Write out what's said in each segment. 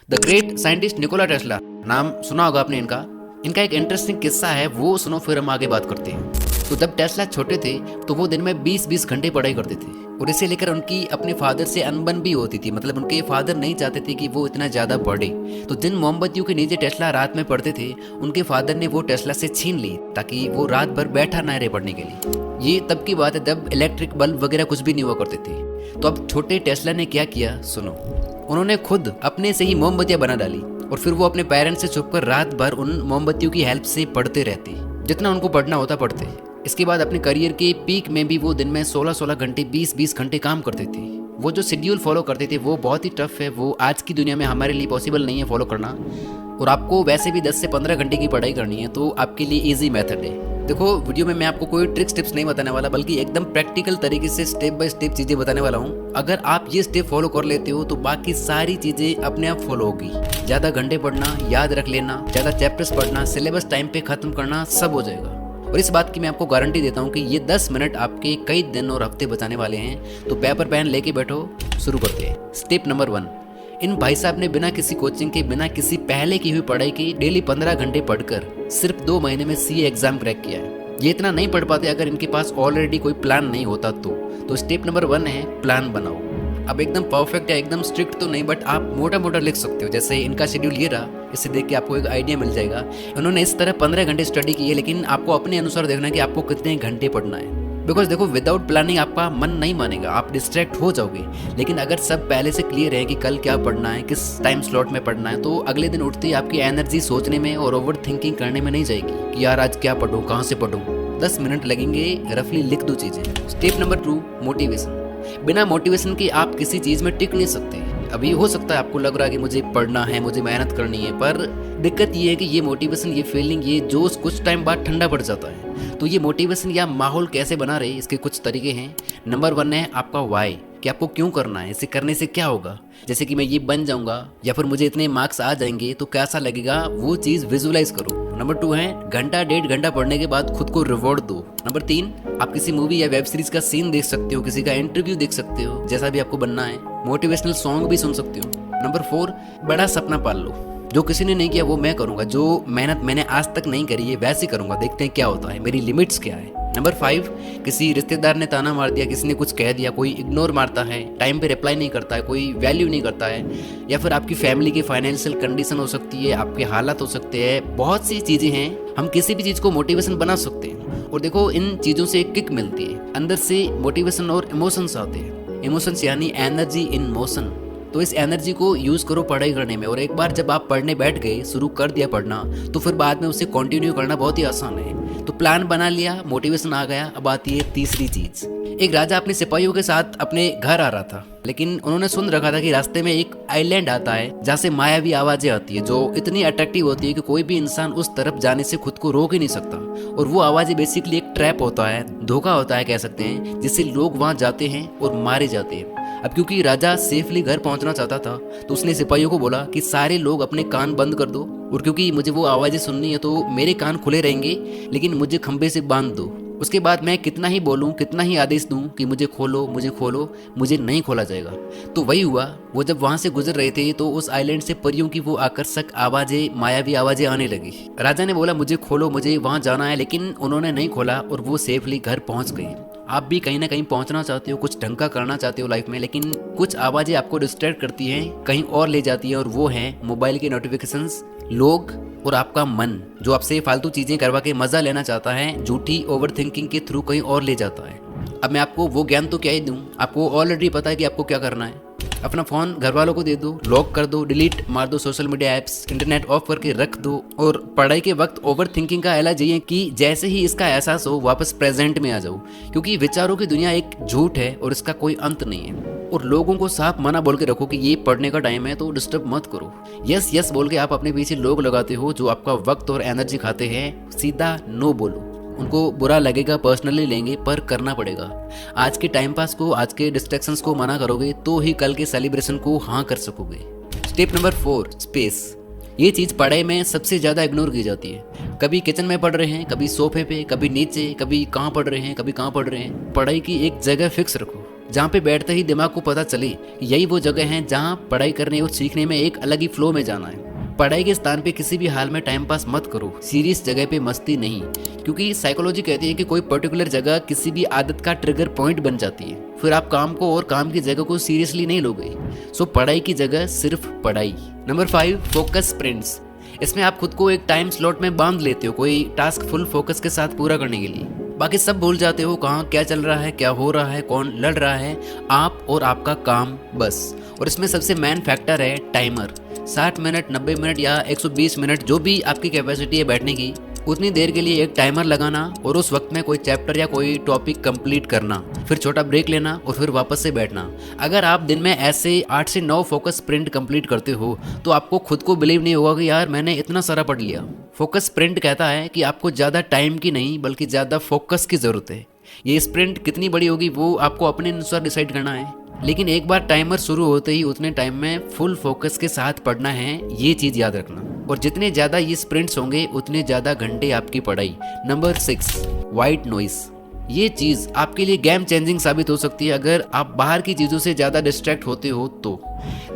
The great scientist Nikola Tesla, नाम सुना होगा आपने इनका। इनका एक इंटरेस्टिंग किस्सा है, वो सुनो फिर हम आगे बात करते हैं। तो जब टेस्ला छोटे थे तो वो दिन में 20-20 घंटे पढ़ाई करते थे और इसे लेकर उनकी अपने फादर से अनबन भी होती थी। मतलब उनके फादर नहीं चाहते थे कि वो इतना ज़्यादा पढ़े। तो जिन मोमबत्तियों के नीचे टेस्ला रात में पढ़ते थे, उनके फादर ने वो टेस्ला से छीन ली ताकि वो रात भर बैठा ना रहे पढ़ने के लिए। ये तब की बात है जब इलेक्ट्रिक बल्ब वगैरह कुछ भी नहीं हुआ करते थे। तो अब छोटे टेस्ला ने क्या किया सुनो। उन्होंने खुद अपने से ही मोमबत्तियां बना डाली और फिर वो अपने पेरेंट्स से छुपकर रात भर उन मोमबत्तियों की हेल्प से पढ़ते रहते, जितना उनको पढ़ना होता पढ़ते। इसके बाद अपने करियर के पीक में भी वो दिन में 16-16 घंटे 20-20 घंटे काम करते थे। वो जो शेड्यूल फॉलो करते थे वो बहुत ही टफ है, वो आज की दुनिया में हमारे लिए पॉसिबल नहीं है फॉलो करना। और आपको वैसे भी 10 से 15 घंटे की पढ़ाई करनी है, तो आपके लिए ईजी मेथड है। देखो वीडियो में मैं आपको कोई ट्रिक्स टिप्स नहीं बताने वाला, बल्कि एकदम प्रैक्टिकल तरीके से स्टेप बाय स्टेप चीज़ें बताने वाला हूँ। अगर आप ये स्टेप फॉलो कर लेते हो तो बाकी सारी चीज़ें अपने आप फॉलो होगी। ज़्यादा घंटे पढ़ना, याद रख लेना, ज़्यादा चैप्टर्स पढ़ना, सिलेबस टाइम पे खत्म करना, सब हो जाएगा। और इस बात की मैं आपको गारंटी देता हूँ कि ये 10 मिनट आपके कई दिन और हफ्ते बचाने वाले हैं। तो पेपर पेन लेके बैठो, शुरू करते हैं। स्टेप नंबर 1, इन भाई साहब ने बिना किसी कोचिंग के, बिना किसी पहले की हुई पढ़ाई के डेली 15 घंटे पढ़कर सिर्फ 2 महीने में सीए एग्जाम क्रैक किया है। ये इतना नहीं पढ़ पाते अगर इनके पास ऑलरेडी कोई प्लान नहीं होता तो स्टेप नंबर 1 है प्लान बनाओ। अब एकदम परफेक्ट या एकदम स्ट्रिक्ट तो नहीं, बट आप मोटा मोटा लिख सकते हो। जैसे इनका शेड्यूल ये रहा, इससे देख के आपको एक आइडिया मिल जाएगा। उन्होंने इस तरह 15 घंटे स्टडी की है, लेकिन आपको अपने अनुसार देखना है कि आपको कितने घंटे पढ़ना है। बिकॉज देखो, विदाउट प्लानिंग आपका मन नहीं मानेगा, आप डिस्ट्रैक्ट हो जाओगे। लेकिन अगर सब पहले से क्लियर है कि कल क्या पढ़ना है, किस टाइम स्लॉट में पढ़ना है, तो अगले दिन उठते ही आपकी एनर्जी सोचने में और ओवर थिंकिंग करने में नहीं जाएगी कि यार आज क्या पढ़ूं, कहाँ से पढ़ूं। 10 मिनट लगेंगे, रफली लिख दो चीज़ें। Step number 2, motivation. बिना मोटिवेशन के आप किसी चीज़ में टिक नहीं सकते। अभी हो सकता है आपको लग रहा है कि मुझे पढ़ना है, मुझे मेहनत करनी है, पर दिक्कत ये है कि ये मोटिवेशन, ये फीलिंग, ये जोश कुछ टाइम बाद ठंडा पड़ जाता है। तो ये मोटिवेशन या माहौल कैसे बना रहे, इसके कुछ तरीके हैं। नंबर 1 है आपका वाई, कि आपको क्यों करना है, इसे करने से क्या होगा। जैसे कि मैं ये बन जाऊंगा या फिर मुझे इतने मार्क्स आ जाएंगे तो कैसा लगेगा, वो चीज़ विजुलाइज करो। नंबर 2 है घंटा 1.5 घंटा पढ़ने के बाद खुद को रिवॉर्ड दो। नंबर 3, आप किसी मूवी या वेब सीरीज का सीन देख सकते हो, किसी का इंटरव्यू देख सकते हो, जैसा भी आपको बनना है। मोटिवेशनल सॉन्ग भी सुन सकते हो। नंबर 4, बड़ा सपना पाल लो। जो किसी ने नहीं किया वो मैं करूंगा, जो मेहनत मैंने आज तक नहीं करी है वैसे करूंगा, देखते हैं क्या होता है, मेरी लिमिट्स क्या है। नंबर 5, किसी रिश्तेदार ने ताना मार दिया, किसी ने कुछ कह दिया, कोई इग्नोर मारता है, टाइम पे रिप्लाई नहीं करता है, कोई वैल्यू नहीं करता है, या फिर आपकी फैमिली की फाइनेंशियल कंडीशन हो सकती है, आपके हालात हो सकते हैं, बहुत सी चीज़ें हैं। हम किसी भी चीज़ को मोटिवेशन बना सकते हैं। और देखो, इन चीज़ों से एक किक मिलती है, अंदर से मोटिवेशन और इमोशंस आते हैं। इमोशंस यानी एनर्जी इन मोशन। तो इस एनर्जी को यूज़ करो पढ़ाई करने में। और एक बार जब आप पढ़ने बैठ गए, शुरू कर दिया पढ़ना, तो फिर बाद में उसे कंटिन्यू करना बहुत ही आसान है। तो प्लान बना लिया, मोटिवेशन आ गया। अब आती है तीसरी चीज़। एक राजा अपने सिपाहियों के साथ अपने घर आ रहा था, लेकिन उन्होंने सुन रखा था कि रास्ते में एक आइलैंड आता है जहाँ से मायावी आवाज़ें आती है, जो इतनी अट्रैक्टिव होती है कि कोई भी इंसान उस तरफ जाने से खुद को रोक ही नहीं सकता। और वो आवाज़ें बेसिकली एक ट्रैप होता है, धोखा होता है कह सकते हैं, जिससे लोग वहाँ जाते हैं और मारे जाते हैं। अब क्योंकि राजा सेफली घर पहुंचना चाहता था, तो उसने सिपाहियों को बोला कि सारे लोग अपने कान बंद कर दो, और क्योंकि मुझे वो आवाज़ें सुननी है तो मेरे कान खुले रहेंगे, लेकिन मुझे खंबे से बांध दो। उसके बाद मैं कितना ही बोलूँ, कितना ही आदेश दूँ कि मुझे खोलो, मुझे खोलो, मुझे नहीं खोला जाएगा। तो वही हुआ। वो जब वहाँ से गुजर रहे थे तो उस आइलैंड से परियों की वो आकर्षक आवाज़ें, मायावी आवाज़ें आने लगी। राजा ने बोला मुझे खोलो, मुझे वहाँ जाना है, लेकिन उन्होंने नहीं खोला और वो सेफली घर पहुँच गए। आप भी कहीं ना कहीं पहुंचना चाहते हो, कुछ ढंग का करना चाहते हो लाइफ में, लेकिन कुछ आवाज़ें आपको डिस्ट्रैक्ट करती हैं, कहीं और ले जाती हैं, और वो हैं मोबाइल के नोटिफिकेशंस, लोग और आपका मन, जो आपसे फालतू चीज़ें करवा के मज़ा लेना चाहता है, झूठी ओवर थिंकिंग के थ्रू कहीं और ले जाता है। अब मैं आपको वो ज्ञान तो क्या ही दूँ, आपको ऑलरेडी पता है कि आपको क्या करना है। अपना फ़ोन घर वालों को दे दो, लॉक कर दो, डिलीट मार दो social media apps, internet of करके रख दो। और पढ़ाई के वक्त ओवर थिंकिंग का इलाज ये है कि जैसे ही इसका एहसास हो वापस प्रेजेंट में आ जाओ, क्योंकि विचारों की दुनिया एक झूठ है और इसका कोई अंत नहीं है। और लोगों को साफ मना बोल के रखो कि ये पढ़ने का टाइम है तो डिस्टर्ब मत करो। यस यस बोल के आप अपने पीछे लोग लगाते हो जो आपका वक्त और एनर्जी खाते हैं, सीधा नो बोलो। उनको बुरा लगेगा, पर्सनली लेंगे, पर करना पड़ेगा। आज के टाइम पास को, आज के डिस्ट्रैक्शंस को मना करोगे तो ही कल के सेलिब्रेशन को हाँ कर सकोगे। Step number 4, space. ये चीज़ पढ़ाई में सबसे ज़्यादा इग्नोर की जाती है। कभी किचन में पढ़ रहे हैं, कभी सोफे पे, कभी नीचे, कभी कहाँ पढ़ रहे हैं, कभी कहाँ पढ़ रहे हैं। पढ़ाई की एक जगह फिक्स रखो। जहाँ पे बैठते ही दिमाग को पता चले यही वो जगह है जहाँ पढ़ाई करने और सीखने में एक अलग ही फ्लो में जाना है। पढ़ाई के स्थान पे किसी भी हाल में टाइम पास मत करो, सीरियस जगह पे मस्ती नहीं, क्योंकि साइकोलॉजी कहती है कि कोई पर्टिकुलर जगह किसी भी आदत का ट्रिगर पॉइंट बन जाती है, फिर आप काम को और काम की जगह को सीरियसली नहीं लोगे। सो पढ़ाई की जगह सिर्फ पढ़ाई। Number 5, focus sprints. इसमें आप खुद को एक टाइम स्लॉट में बांध लेते हो कोई टास्क फुल फोकस के साथ पूरा करने के लिए, बाकी सब भूल जाते हो, कहाँ क्या चल रहा है, क्या हो रहा है, कौन लड़ रहा है, आप और आपका काम बस। और इसमें सबसे मेन फैक्टर है टाइमर। 60 मिनट, 90 मिनट या 120 मिनट जो भी आपकी कैपेसिटी है बैठने की, उतनी देर के लिए एक टाइमर लगाना और उस वक्त में कोई चैप्टर या कोई टॉपिक कंप्लीट करना, फिर छोटा ब्रेक लेना और फिर वापस से बैठना। अगर आप दिन में ऐसे 8 से 9 फोकस स्प्रिंट कंप्लीट करते हो तो आपको खुद को बिलीव नहीं होगा कि यार मैंने इतना सारा पढ़ लिया। फोकस स्प्रिंट कहता है कि आपको ज़्यादा टाइम की नहीं बल्कि ज़्यादा फोकस की ज़रूरत है। ये स्प्रिंट कितनी बड़ी होगी वो आपको अपने अनुसार डिसाइड करना है, लेकिन एक बार टाइमर शुरू होते ही उतने टाइम में फुल फोकस के साथ पढ़ना है, ये चीज़ याद रखना। और जितने ज़्यादा ये स्प्रिंट्स होंगे उतने ज़्यादा घंटे आपकी पढ़ाई। Number 6, white noise. ये चीज़ आपके लिए गेम चेंजिंग साबित हो सकती है अगर आप बाहर की चीज़ों से ज़्यादा डिस्ट्रैक्ट होते हो तो।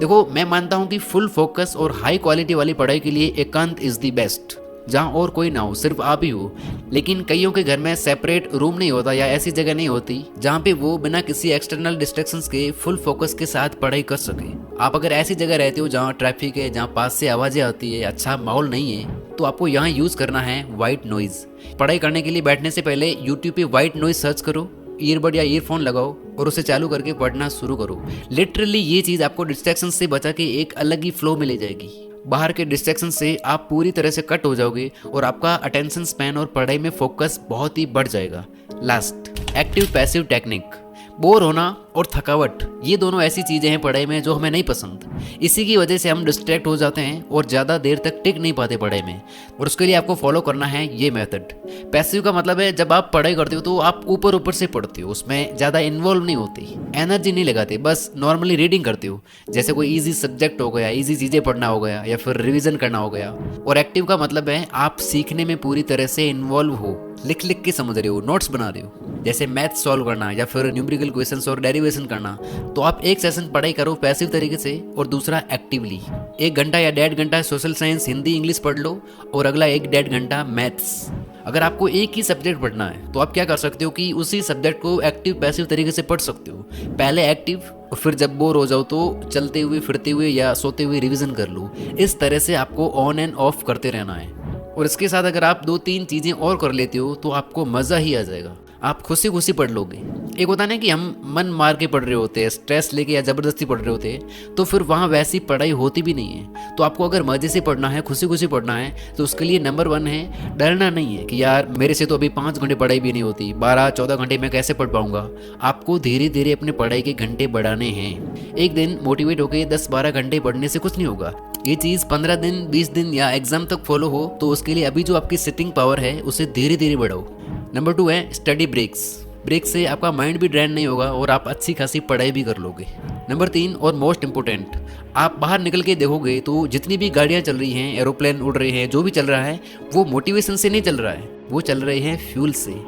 देखो, मैं मानता हूँ कि फुल फोकस और हाई क्वालिटी वाली पढ़ाई के लिए एकांत इज़ दी बेस्ट, जहाँ और कोई ना हो, सिर्फ आप ही हो। लेकिन कईयों के घर में सेपरेट रूम नहीं होता या ऐसी जगह नहीं होती जहाँ पे वो बिना किसी एक्सटर्नल डिस्ट्रैक्शंस के फुल फोकस के साथ पढ़ाई कर सके। आप अगर ऐसी जगह रहते हो जहाँ ट्रैफिक है, जहाँ पास से आवाज़ें आती है, अच्छा माहौल नहीं है, तो आपको यहाँ यूज़ करना है वाइट नॉइज़। पढ़ाई करने के लिए बैठने से पहले यूट्यूब पे वाइट नॉइज़ सर्च करो, ईयरबड या ईयरफोन लगाओ और उसे चालू करके पढ़ना शुरू करो। लिटरली ये चीज़ आपको डिस्ट्रैक्शन से बचा के एक अलग ही फ्लो में ले जाएगी। बाहर के डिस्ट्रैक्शन से आप पूरी तरह से कट हो जाओगे और आपका अटेंशन स्पैन और पढ़ाई में फोकस बहुत ही बढ़ जाएगा। Last, active passive technique. Bore होना और थकावट, ये दोनों ऐसी चीज़ें हैं पढ़ाई में जो हमें नहीं पसंद। इसी की वजह से हम डिस्ट्रैक्ट हो जाते हैं और ज़्यादा देर तक टिक नहीं पाते पढ़ाई में। और उसके लिए आपको फॉलो करना है ये मेथड। पैसिव का मतलब है जब आप पढ़ाई करते हो तो आप ऊपर ऊपर से पढ़ते हो, उसमें ज़्यादा इन्वॉल्व नहीं होती, एनर्जी नहीं लगाते, बस नॉर्मली रीडिंग करते हो। जैसे कोई ईजी सब्जेक्ट हो गया, ईजी चीज़ें पढ़ना हो गया या फिर रिविजन करना हो गया। और एक्टिव का मतलब है आप सीखने में पूरी तरह से इन्वॉल्व हो, लिख लिख के समझ रहे हो, नोट्स बना रहे हो। जैसे मैथ सॉल्व करना या फिर न्यूमेरिकल क्वेश्चंस और डेरिवेशन करना, तो आप एक सेशन पढ़ाई करो पैसिव तरीके से और दूसरा एक्टिवली। 1 घंटा या 1.5 घंटा सोशल साइंस, हिंदी, इंग्लिश पढ़ लो और अगला 1-1.5 घंटा मैथ्स। अगर आपको एक ही सब्जेक्ट पढ़ना है तो आप क्या कर सकते हो कि उसी सब्जेक्ट को एक्टिव पैसिव तरीके से पढ़ सकते हो। पहले एक्टिव और फिर जब बोर हो जाओ तो चलते हुए, फिरते हुए या सोते हुए रिविजन कर लो। इस तरह से आपको ऑन एंड ऑफ करते रहना है। और इसके साथ अगर आप 2-3 चीज़ें और कर लेते हो तो आपको मज़ा ही आ जाएगा, आप खुशी खुशी पढ़ लोगे। एक होता ना कि हम मन मार के पढ़ रहे होते हैं, स्ट्रेस लेके या ज़बरदस्ती पढ़ रहे होते हैं, तो फिर वहाँ वैसी पढ़ाई होती भी नहीं है। तो आपको अगर मज़े से पढ़ना है, खुशी खुशी पढ़ना है, तो उसके लिए नंबर 1 है डरना नहीं है कि यार मेरे से तो अभी 5 घंटे पढ़ाई भी नहीं होती, 12-14 घंटे मैं कैसे पढ़ पाऊँगा। आपको धीरे धीरे अपने पढ़ाई के घंटे बढ़ाने हैं। एक दिन मोटिवेट होकर 10-12 घंटे पढ़ने से कुछ नहीं होगा। ये चीज़ 15 दिन, 20 दिन या एग्जाम तक फॉलो हो तो उसके लिए अभी जो आपकी सिटिंग पावर है उसे धीरे धीरे बढ़ाओ। नंबर 2 है स्टडी ब्रेक्स। ब्रेक से आपका माइंड भी ड्रेन नहीं होगा और आप अच्छी खासी पढ़ाई भी कर लोगे। नंबर 3 और मोस्ट इम्पोर्टेंट, आप बाहर निकल के देखोगे तो जितनी भी गाड़ियाँ चल रही हैं, एरोप्लेन उड़ रहे हैं, जो भी चल रहा है वो मोटिवेशन से नहीं चल रहा है, वो चल रहे हैं फ्यूल से।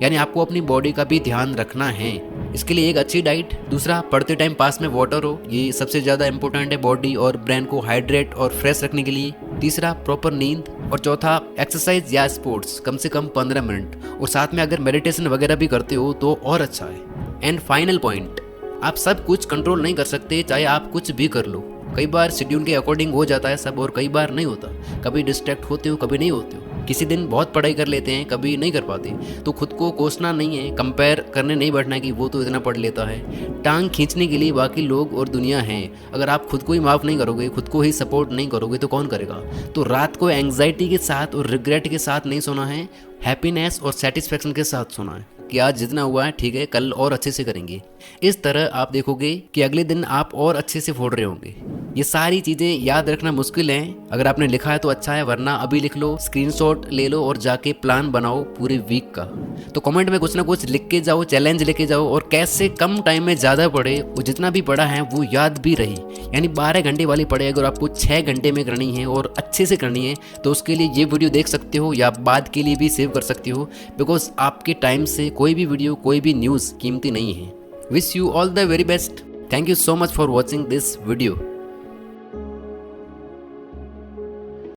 यानी आपको अपनी बॉडी का भी ध्यान रखना है। इसके लिए एक अच्छी डाइट, दूसरा पढ़ते टाइम पास में वाटर हो, ये सबसे ज़्यादा इंपॉर्टेंट है बॉडी और ब्रेन को हाइड्रेट और फ्रेश रखने के लिए। तीसरा प्रॉपर नींद और चौथा एक्सरसाइज या स्पोर्ट्स कम से कम 15 मिनट, और साथ में अगर मेडिटेशन वगैरह भी करते हो तो और अच्छा है। एंड फाइनल पॉइंट, आप सब कुछ कंट्रोल नहीं कर सकते, चाहे आप कुछ भी कर लो। कई बार शेड्यूल के अकॉर्डिंग हो जाता है सब और कई बार नहीं होता। कभी डिस्ट्रैक्ट होते हो, कभी नहीं होते हो। किसी दिन बहुत पढ़ाई कर लेते हैं, कभी नहीं कर पाते। तो खुद को कोसना नहीं है, कंपेयर करने नहीं बैठना कि वो तो इतना पढ़ लेता है। टांग खींचने के लिए बाकी लोग और दुनिया है। अगर आप खुद को ही माफ़ नहीं करोगे, खुद को ही सपोर्ट नहीं करोगे तो कौन करेगा। तो रात को एंग्जाइटी के साथ और रिग्रेट के साथ नहीं सोना है, हैप्पीनेस और सेटिस्फैक्शन के साथ सोना है कि आज जितना हुआ है ठीक है, कल और अच्छे से करेंगे। इस तरह आप देखोगे कि अगले दिन आप और अच्छे से फोड़ रहे होंगे। ये सारी चीज़ें याद रखना मुश्किल है, अगर आपने लिखा है तो अच्छा है, वरना अभी लिख लो, स्क्रीनशॉट ले लो और जाके प्लान बनाओ पूरे वीक का। तो कमेंट में कुछ ना कुछ लिख के जाओ, चैलेंज लेके जाओ और कैसे कम टाइम में ज़्यादा पढ़े, वो जितना भी पढ़ा है वो याद भी रही। यानी 12 घंटे वाली पढ़ाई अगर आपको 6 घंटे में करनी है और अच्छे से करनी है तो उसके लिए ये वीडियो देख सकते हो या बाद के लिए भी सेव कर सकते हो, बिकॉज आपके टाइम से कोई भी वीडियो, कोई भी न्यूज़ कीमती नहीं है। Wish you all the very best. Thank you so much for watching this video.